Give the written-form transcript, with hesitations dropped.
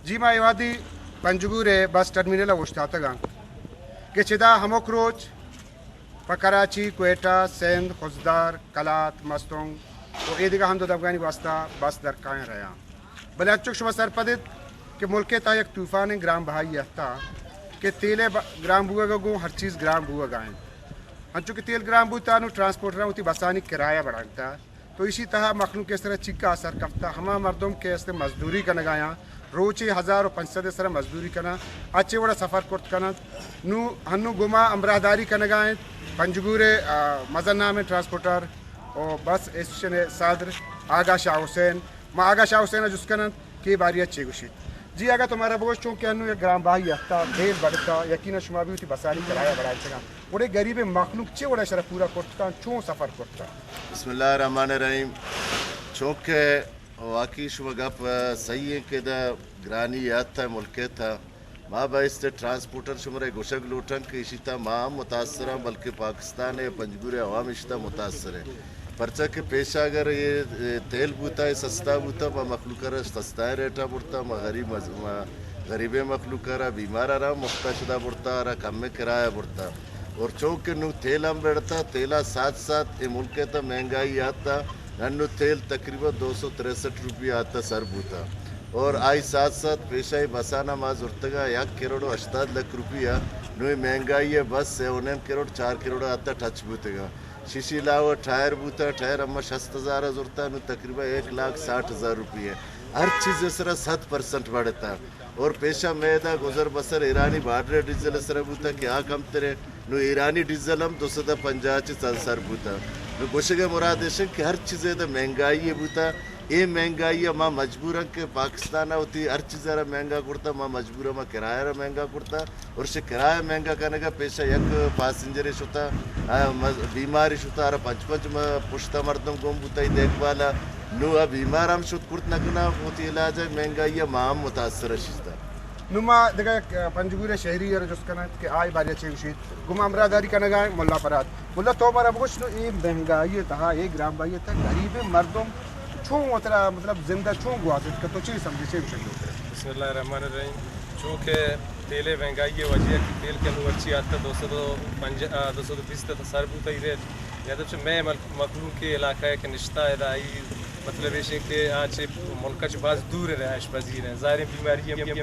جی ما ایوادی پنجگورے بس ٹرمینل وشتاتگا کہ چدا ہموک روچ پا کراچی کوئٹہ سندھ خزدار کلات مستونگ و ایدگا ہم دو دفغانی واسطہ بس در کائیں رہا بلے اچھوک شما سر پدت کہ ملکے تا یک طوفان گرام بہائی احتا کہ تیلے گرام بوگا گو ہر چیز گرام بوگا گائیں ہنچو کہ تیل گرام بوتا نو ٹرانسپورٹر ہوتی بسانی کرایہ بڑھانتا تو اسی طرح مخلوق اس طرح چکا اثر کفتا ہما مردم کے اس مزدوری کا نگایا روچے 1500 سر مزدوری کنا اچھے وڑا سفر کرت کنا نو ہنو گما امراہداری کا نگائیں پنجگورے مزن نام ٹرانسپورٹر اور بس اسٹیشن صدر آگا شاہ حسین ما آگا شاہ حسین جس کنا کی باری اچھے گوشی جی اگر تمہارا بوجھ چونکہ انو ایک گرام باہی اختا دیر بڑھتا یقینا شما بھی ہوتی بسانی کرایہ بڑھائی چکا وڑے غریب مخلوق چے وڑا شرح پورا کرتا چون سفر کرتا بسم اللہ الرحمن الرحیم چونکہ واقعی شما گپ صحیح ہے کہ دا گرانی یاد تھا ملکے تھا ماں باعث ٹرانسپورٹر شمرے گوشک لوٹن کہ اسی تا ماں متاثر ہیں بلکہ پاکستان ہے پنجگورے عوام اشتا متاثر ہے پرچہ کہ پیشہ اگر یہ تیل بوتا ہے سستا بوتا ما مخلوق رہا سستا ہے ریٹا بڑتا ما غریب مخلوق رہا بیمار رہا مختہ شدہ بڑتا رہا کم میں کرایہ بڑتا اور چونکہ نو تیل ہم بیڑتا تیلہ ساتھ ساتھ یہ ملکے تا مہنگائی آتا نو تیل تقریبا 263 روپیہ آتا سر بوتا اور آئی ساتھ ساتھ پیشہ بسانا ما زرتگا 1 کروڑ 80 لاکھ روپیہ نوی مہنگائی ہے بس 7 کروڑ 4 کروڑ آتا ٹچ بوتگا شیشی لاؤ ٹائر بوتا ٹائر اما 60,000 زرتا نو تقریبا 1,60,000 روپیہ ہر چیز سرا 7% بڑھتا اور پیشہ میدہ گزر بسر ایرانی بارڈر ڈیزل سر بوتا کہ کم ترے نو ایرانی ڈیزل ہم 250 سر بوتا نو گوشگے مرادشن کہ ہر چیز دا مہنگائی بوتا اے مہنگائی ما مجبورا کہ پاکستان ہوتی ہر چیز رہا مہنگا کرتا ما مجبورا ما کرایہ رہا مہنگا کرتا اور سے کرایہ مہنگا کرنے کا پیشہ یک پاسنجرش ہوتا بیمارش ہوتا رہا پنچ پشتا مردم گم بوتا ہی دیکھ بالا نو بیمار ہم شد کرت نکنا ہوتی علاج ہے مہنگائی ما ہم متاثر شدہ نما دیکھا پنجگورے شہری ہے جس کا کہ آئی باری اچھے گوشید گما امراہداری کا نگاہ ملا فراد ملا تو ہمارا بوش نو یہ مہنگائی تھا یہ گرام بائی تھا غریب مردم چون اترا مطلب زندہ چون گوازت کا تو چیز سمجھے چیز شکل ہوتا ہے بسم اللہ الرحمن الرحیم چونکہ تیلے مہنگائی ہے وجہ کی تیل کے اندر اچھی آتا 220 تا سر بوتا ہی رہت یا جب میں مخلوق کے علاقہ ہے کہ نشتہ ادائی مطلب یہ کہ آج ملکہ چھ باز دور رہائش پذیر ہیں ظاہر بیماری